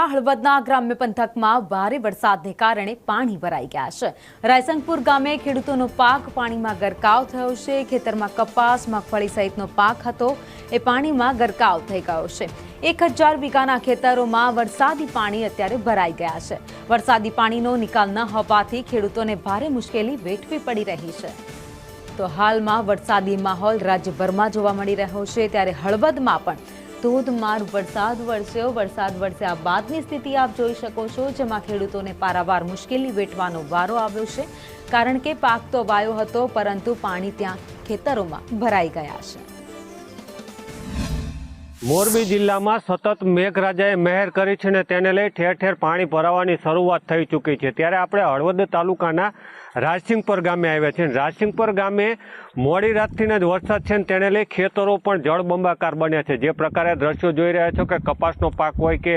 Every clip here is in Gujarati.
મોરબીમાં હળવદના ગ્રામ્ય પંથકમાં ભારે વરસાદને કારણે પાણી ભરાઈ ગયા છે। રાયસંગપુર ગામે ખેડૂતોનો પાક પાણીમાં ગરકાવ થયો છે। ખેતરમાં કપાસ, મગફળી સહિતનો પાક હતો એ પાણીમાં ગરકાવ થઈ ગયો છે। 1000 વીઘાના ખેતરોમાં વરસાદી પાણી અત્યારે ભરાઈ ગયા છે। વરસાદી પાણીનો નિકાલ ન હોવાથી ખેડૂતોને ભારે મુશ્કેલી વેઠવી પડી રહી છે। તો હાલમાં વરસાદી માહોલ રાજ્યભરમાં જોવા મળી રહ્યો છે, ત્યારે હળવદમાં પણ ધોધમાર વરસાદ વરસ્યા બાદની સ્થિતિ આપ જોઈ શકો છો, જેમાં ખેડૂતોને પારાવાર મુશ્કેલી વેઠવાનો વારો આવ્યો છે, કારણ કે પાક તો વાયો હતો પરંતુ પાણી ત્યાં ખેતરોમાં ભરાઈ ગયા છે। મોરબી જિલ્લામાં સતત મેઘરાજાએ મહેર કરી છે ને તેને લઈ ઠેર ઠેર પાણી ભરાવાની શરૂઆત થઈ ચૂકી છે। ત્યારે આપણે હળવદ તાલુકાના રાજસિંગપર ગામે આવ્યા છીએ। રાજસિંગપર ગામે મોડી રાતથી જ વરસાદ છે ને તેને લઈ ખેતરો પણ જળબંબાકાર બન્યા છે। જે પ્રકારે દ્રશ્યો જોઈ રહ્યા છો કે કપાસનો પાક હોય કે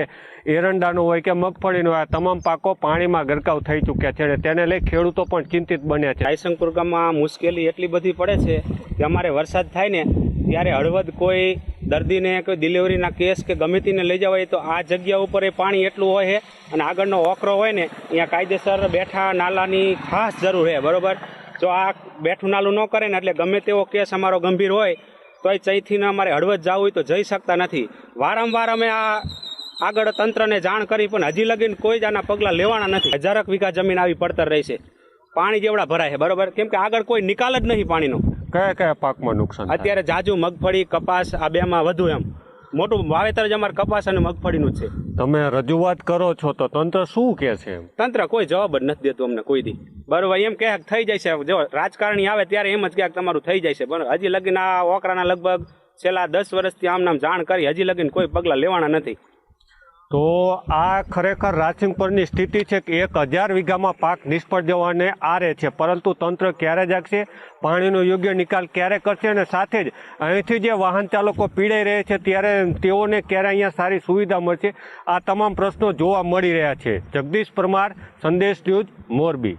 એરંડાનો હોય કે મગફળીનો હોય, તમામ પાકો પાણીમાં ગરકાવ થઈ ચૂક્યા છે અને તેને લઈ ખેડૂતો પણ ચિંતિત બન્યા છે। રાયસંગપુર ગામમાં મુશ્કેલી એટલી બધી પડે છે કે અમારે વરસાદ થાય ને ત્યારે હળવદ કોઈ દર્દીને કોઈ ડિલિવરીના કેસ કે ગમે તેને લઈ જવાય તો આ જગ્યા ઉપર એ પાણી એટલું હોય છે અને આગળનો ઓકરો હોય ને અહીંયા કાયદેસર બેઠા નાલાની ખાસ જરૂર છે, બરાબર। જો આ બેઠું નાલું ન કરે ને એટલે ગમે તેવો કેસ અમારો ગંભીર હોય તો એ ચૈથીને અમારે હળવદ જવું હોય તો જઈ શકતા નથી। વારંવાર અમે આ આગળ તંત્રને જાણ કરી પણ હજી લગીને કોઈ જ આના પગલાં લેવાના નથી। 1000 વીઘા જમીન આવી પડતર રહી છે, પાણી જેવડા ભરાય છે, બરાબર, કેમ કે આગળ કોઈ નિકાલ જ નહીં પાણીનો। કયા કયા પાકમાં નુકસાન? અત્યારે જાજુ મગફળી, કપાસ, આ બેમાં વધુ એમ મોટું વાવેતર જ અમારે કપાસ અને મગફળીનું જ છે। તમે રજૂઆત કરો છો તો તંત્ર શું કહે છે? તંત્ર કોઈ જવાબ જ નથી દેતું અમને કોઈ દી, બરોબર। એમ કહે થઈ જાય છે, જો રાજકારણી આવે ત્યારે એમ જ કહે તમારું થઈ જાય છે, બરાબર। હજી લગીને આ ઓકરાના લગભગ છેલ્લા 10 વર્ષથી આમ નામ જાણ કરી, હજી લગીને કોઈ પગલાં લેવાના નથી। તો આ ખરેખર રાજસિંગપરની સ્થિતિ છે કે 1000 વીઘામાં પાક નિષ્ફળ જવાને આરે છે, પરંતુ તંત્ર ક્યારે જાગશે, પાણીનો યોગ્ય નિકાલ ક્યારે કરશે અને સાથે જ અહીંથી જે વાહન ચાલકો પીડાઈ રહે છે ત્યારે તેઓને ક્યારે અહીંયા સારી સુવિધા મળશે, આ તમામ પ્રશ્નો જોવા મળી રહ્યા છે। જગદીશ પરમાર, સંદેશ ન્યૂઝ, મોરબી।